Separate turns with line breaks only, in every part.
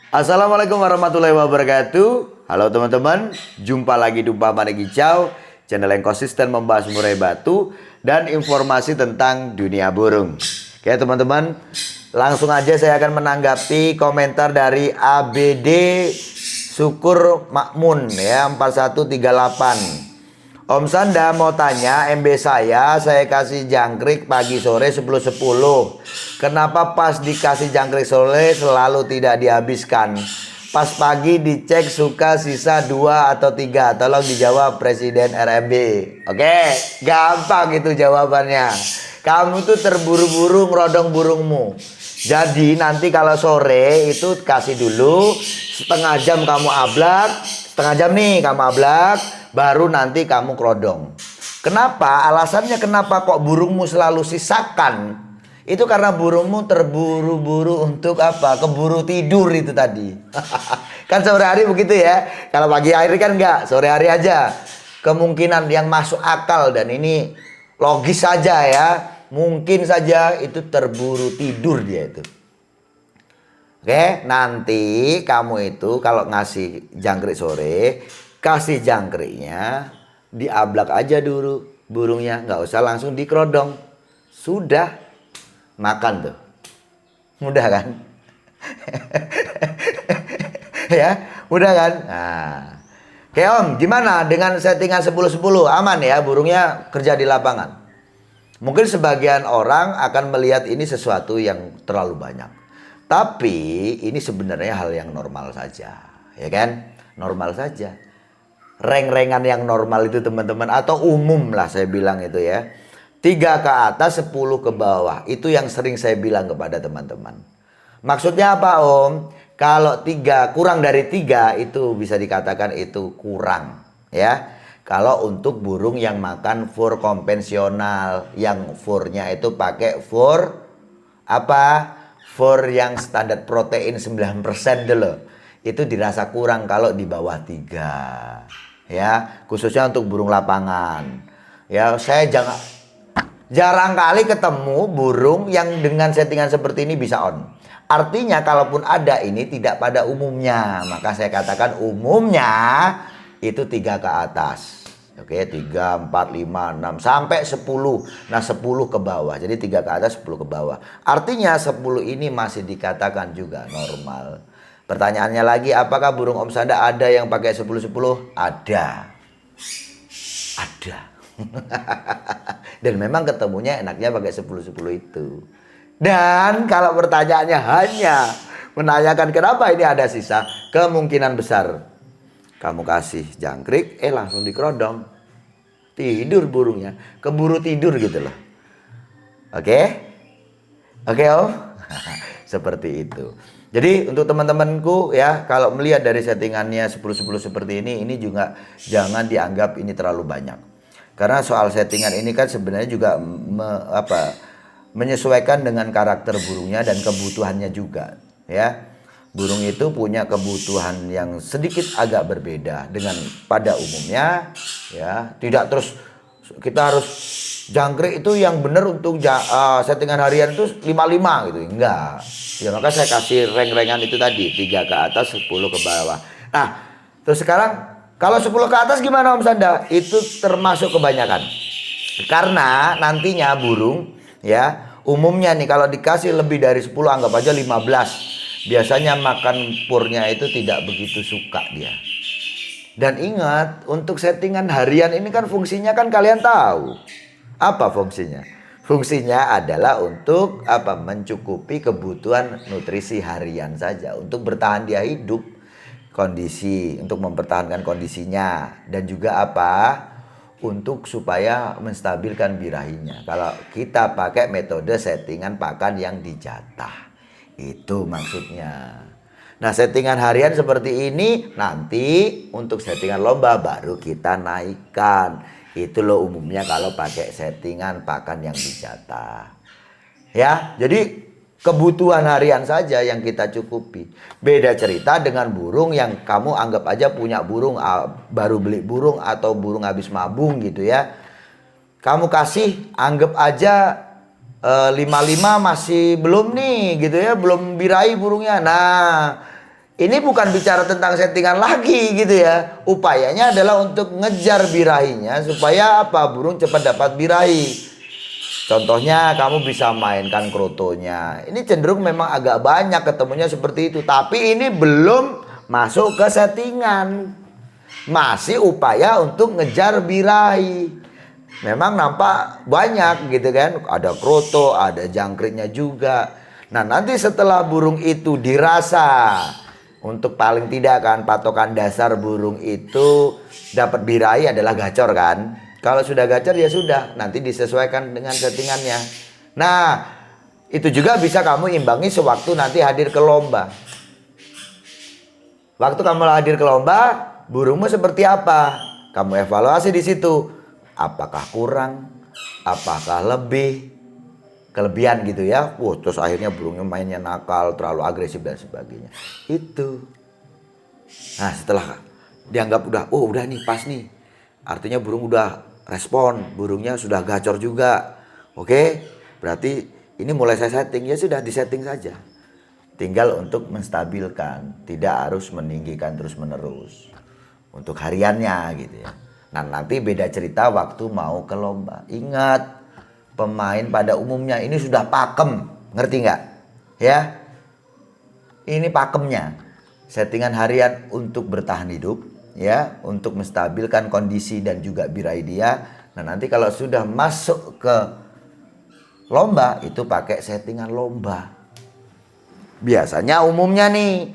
Assalamualaikum warahmatullahi wabarakatuh. Halo teman-teman, jumpa lagi di Umpa Mane Kicau, channel yang konsisten membahas murai batu dan informasi tentang dunia burung. Oke teman-teman, langsung aja saya akan menanggapi komentar dari ABD Syukur Makmun ya 4138. Om Sanda mau tanya, MB saya kasih jangkrik pagi sore 10-10. Kenapa pas dikasih jangkrik sore selalu tidak dihabiskan? Pas pagi dicek suka sisa 2 atau 3. Tolong dijawab Presiden RMB. Oke, gampang itu jawabannya. Kamu tuh terburu-buru ngerodong burungmu. Jadi nanti kalau sore itu kasih dulu setengah jam kamu ablak. Setengah jam nih kamu ablak, baru nanti kamu kerodong. Kenapa? Alasannya kenapa kok burungmu selalu sisakan? Itu karena burungmu terburu-buru untuk apa? Keburu tidur itu tadi. Kan sore hari begitu ya. Kalau pagi hari kan enggak, sore hari aja. Kemungkinan yang masuk akal dan ini logis saja ya. Mungkin saja itu terburu tidur dia itu. Oke, nanti kamu itu kalau ngasih jangkrik sore, kasih jangkriknya diablak aja dulu burungnya, nggak usah langsung dikerodong. Sudah makan tuh, mudah kan? Ya, mudah kan? Nah, oke Om, gimana dengan settingan 10-10? Aman ya burungnya kerja di lapangan? Mungkin sebagian orang akan melihat ini sesuatu yang terlalu banyak. Tapi ini sebenarnya hal yang normal saja, ya kan? Normal saja. Reng-rengan yang normal itu teman-teman, atau umum lah saya bilang itu ya. 3 ke atas, 10 ke bawah. Itu yang sering saya bilang kepada teman-teman. Maksudnya apa Om? Kalau 3 kurang dari 3 itu bisa dikatakan itu kurang, ya. Kalau untuk burung yang makan fur konvensional, yang furnya itu pakai fur apa? Fur yang standar protein 9% dulu. Itu dirasa kurang kalau di bawah 3. Ya, khususnya untuk burung lapangan. Ya, saya jarang kali ketemu burung yang dengan settingan seperti ini bisa on. Artinya kalaupun ada ini tidak pada umumnya. Maka saya katakan umumnya itu 3 ke atas. Oke, 3, 4, 5, 6 sampai 10. Nah, 10 ke bawah. Jadi 3 ke atas, 10 ke bawah. Artinya 10 ini masih dikatakan juga normal. Pertanyaannya lagi, apakah burung Om Sanda ada yang pakai 10-10? Ada. Ada. Dan memang ketemunya enaknya pakai 10-10 itu. Dan kalau pertanyaannya hanya menanyakan kenapa ini ada sisa, kemungkinan besar kamu kasih jangkrik, langsung dikerodong. Tidur burungnya, keburu tidur gitu loh. Oke? Oke Om? Seperti itu. Jadi untuk teman-temanku ya, kalau melihat dari settingannya 10-10 seperti ini juga jangan dianggap ini terlalu banyak. Karena soal settingan ini kan sebenarnya juga menyesuaikan dengan karakter burungnya dan kebutuhannya juga, ya. Burung itu punya kebutuhan yang sedikit agak berbeda dengan pada umumnya, ya. Tidak terus kita harus jangkrik itu yang benar untuk settingan harian itu 55 gitu, enggak. Ya maka saya kasih reng-rengan itu tadi 3 ke atas, 10 ke bawah. Nah, terus sekarang kalau 10 ke atas gimana Om Sanda? Itu termasuk kebanyakan. Karena nantinya burung ya, umumnya nih kalau dikasih lebih dari 10 anggap aja 15. Biasanya makan purnya itu tidak begitu suka dia. Dan ingat, untuk settingan harian ini kan fungsinya kan kalian tahu. Apa fungsinya? Fungsinya adalah untuk apa? Mencukupi kebutuhan nutrisi harian saja. Untuk bertahan dia hidup. Kondisi, untuk mempertahankan kondisinya. Dan juga apa? Untuk supaya menstabilkan birahinya. Kalau kita pakai metode settingan pakan yang dijatah. Itu maksudnya. Nah, settingan harian seperti ini nanti untuk settingan lomba baru kita naikkan. Itu loh umumnya kalau pakai settingan pakan yang dijatah. Ya, jadi kebutuhan harian saja yang kita cukupi. Beda cerita dengan burung yang kamu anggap aja punya burung baru beli burung atau burung habis mabung gitu ya. Kamu kasih anggap aja 55 masih belum nih gitu ya, belum birahi burungnya. Nah, Ini bukan bicara tentang settingan lagi gitu ya. Upayanya adalah untuk ngejar birahinya supaya apa? Burung cepat dapat birahi. Contohnya kamu bisa mainkan krotonya. Ini cenderung memang agak banyak ketemunya seperti itu. Tapi ini belum masuk ke settingan. Masih upaya untuk ngejar birahi. Memang nampak banyak gitu kan. Ada kroto, ada jangkriknya juga. Nah nanti setelah burung itu dirasa, untuk paling tidak kan patokan dasar burung itu dapat birahi adalah gacor kan. Kalau sudah gacor ya sudah, nanti disesuaikan dengan settingannya. Nah itu juga bisa kamu imbangi sewaktu nanti hadir ke lomba. Waktu kamu hadir ke lomba, burungmu seperti apa? Kamu evaluasi di situ. Apakah kurang? Apakah kelebihan gitu ya. Terus akhirnya burungnya mainnya nakal, terlalu agresif dan sebagainya. Itu. Nah setelah dianggap udah nih pas nih. Artinya burung udah respon, burungnya sudah gacor juga. Oke, berarti ini mulai saya setting. Ya sudah disetting saja. Tinggal untuk menstabilkan, tidak harus meninggikan terus menerus. Untuk hariannya gitu ya. Nah nanti beda cerita waktu mau ke lomba. Ingat, pemain pada umumnya ini sudah pakem, ngerti nggak? Ya, ini pakemnya. Settingan harian untuk bertahan hidup, ya, untuk menstabilkan kondisi dan juga birahi dia. Nah nanti kalau sudah masuk ke lomba itu pakai settingan lomba. Biasanya umumnya nih,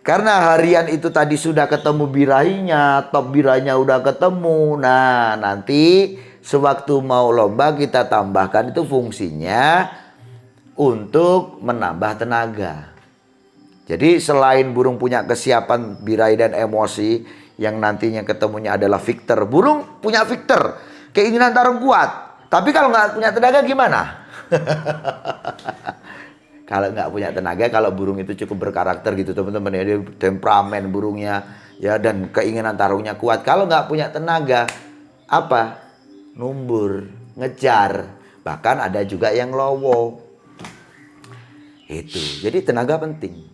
karena harian itu tadi sudah ketemu birahinya, top birahinya udah ketemu. Nah nanti sewaktu mau lomba kita tambahkan itu fungsinya untuk menambah tenaga. Jadi selain burung punya kesiapan birahi dan emosi, yang nantinya ketemunya adalah victor. Burung punya victor, keinginan tarung kuat. Tapi kalau nggak punya tenaga gimana? Kalau nggak punya tenaga, kalau burung itu cukup berkarakter gitu teman-teman ya, dia temperamen burungnya ya dan keinginan tarungnya kuat. Kalau nggak punya tenaga, apa? Numbur, ngejar, bahkan ada juga yang lowo. Itu. Jadi tenaga penting.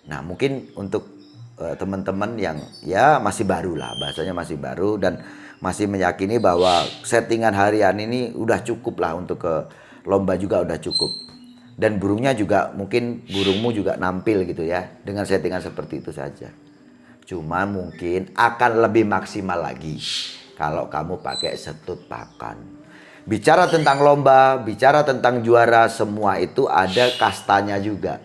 Nah, mungkin untuk teman-teman yang ya masih baru lah, bahasanya masih baru dan masih meyakini bahwa settingan harian ini udah cukup lah untuk ke lomba juga udah cukup. Dan burungnya juga mungkin burungmu juga nampil gitu ya dengan settingan seperti itu saja. Cuma mungkin akan lebih maksimal lagi kalau kamu pakai setut pakan. Bicara tentang lomba, bicara tentang juara, semua itu ada kastanya juga.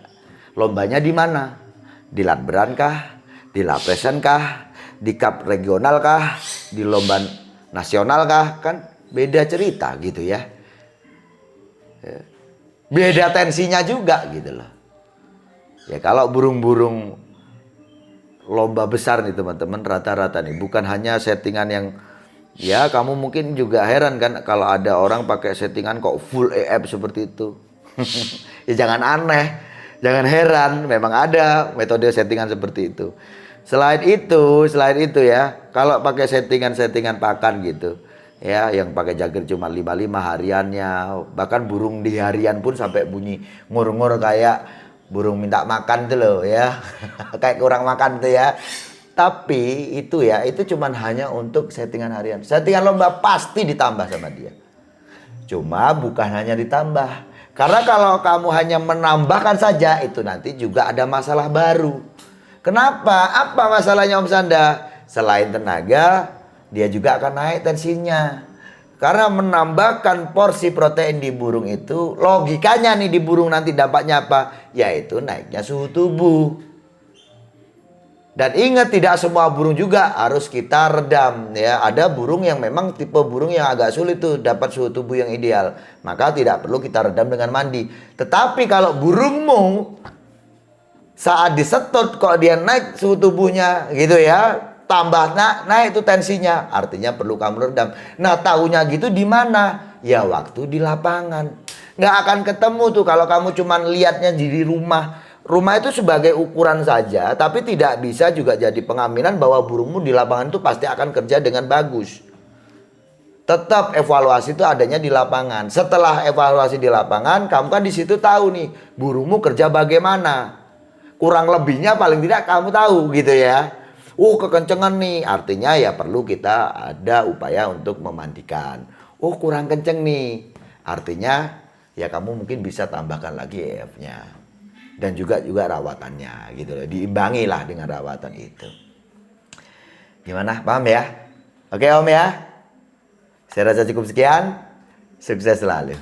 Lombanya di mana? Di Latberan kah? Di Lapresan kah? Di cup regional kah? Di lomba nasional kah? Kan beda cerita gitu ya. Beda tensinya juga gitu loh. Ya kalau burung-burung lomba besar nih teman-teman, rata-rata nih bukan hanya settingan yang ya kamu mungkin juga heran kan kalau ada orang pakai settingan kok full EF seperti itu. Ya jangan aneh, jangan heran, memang ada metode settingan seperti itu. Selain itu ya, kalau pakai settingan pakan gitu, ya yang pakai jagir cuma 55 hariannya, bahkan burung di harian pun sampai bunyi ngur-ngur kayak burung minta makan tuh loh ya. Kayak kurang makan tuh ya. Tapi itu ya, itu cuman hanya untuk settingan harian. Settingan lomba pasti ditambah sama dia. Cuma bukan hanya ditambah. Karena kalau kamu hanya menambahkan saja, itu nanti juga ada masalah baru. Kenapa? Apa masalahnya Om Sanda? Selain tenaga, dia juga akan naik tensinya. Karena menambahkan porsi protein di burung itu, logikanya nih di burung nanti dampaknya apa? Yaitu naiknya suhu tubuh. Dan ingat, tidak semua burung juga harus kita redam ya. Ada burung yang memang tipe burung yang agak sulit tuh dapat suhu tubuh yang ideal. Maka tidak perlu kita redam dengan mandi. Tetapi kalau burungmu saat disetut kok dia naik suhu tubuhnya gitu ya, tambah naik itu tensinya, artinya perlu kamu redam. Nah, tahunya gitu di mana? Ya waktu di lapangan. Nggak akan ketemu tuh kalau kamu cuman lihatnya di rumah. Rumah itu sebagai ukuran saja, tapi tidak bisa juga jadi pengaminan bahwa burungmu di lapangan itu pasti akan kerja dengan bagus. Tetap evaluasi itu adanya di lapangan. Setelah evaluasi di lapangan, kamu kan di situ tahu nih burungmu kerja bagaimana. kurang lebihnya paling tidak kamu tahu gitu ya. Kekencengan nih, artinya ya perlu kita ada upaya untuk memandikan. Kurang kenceng nih, artinya ya kamu mungkin bisa tambahkan lagi EF-nya. Dan juga rawatannya gitu loh, diimbangi lah dengan rawatan itu. Gimana, paham ya? Oke Om ya, saya rasa cukup sekian, sukses selalu.